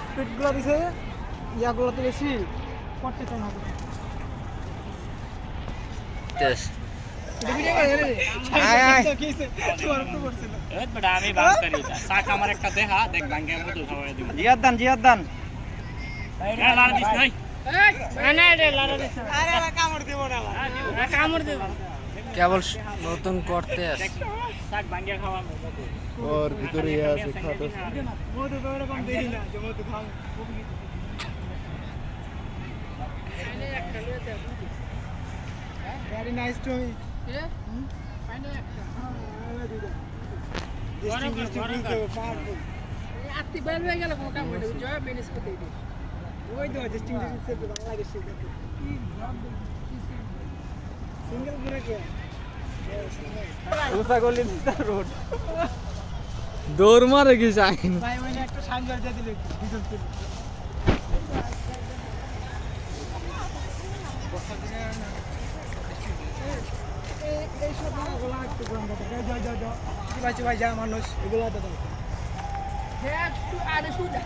স্পিডগুলো দিছে ইয়াগুলো তো বেশি করতে চাই না কেবল নতুন করতে আসে ওর ভিতরে আছে খাটো মধু তো এরকম দেখি না যে মধু খাও very nice to meet you final একটা আত্তি বেল হয়ে গেল কোটা মধ্যে জয় মেনেজ করতে দিই ওই তো ডিস্টিংশন সে বাংলাদেশ থেকে সিঙ্গেল ব্রেক উসা গলি রোড দৌড় মারে কি যায় ভাই ওই একটা সাইকেল দিয়ে দিলে ভিতর থেকে এই সব গুলো একটু গরম করতে যাও ভাই যা মানুষ এগুলো তো দাও হ্যাঁ একটু আরে শুধু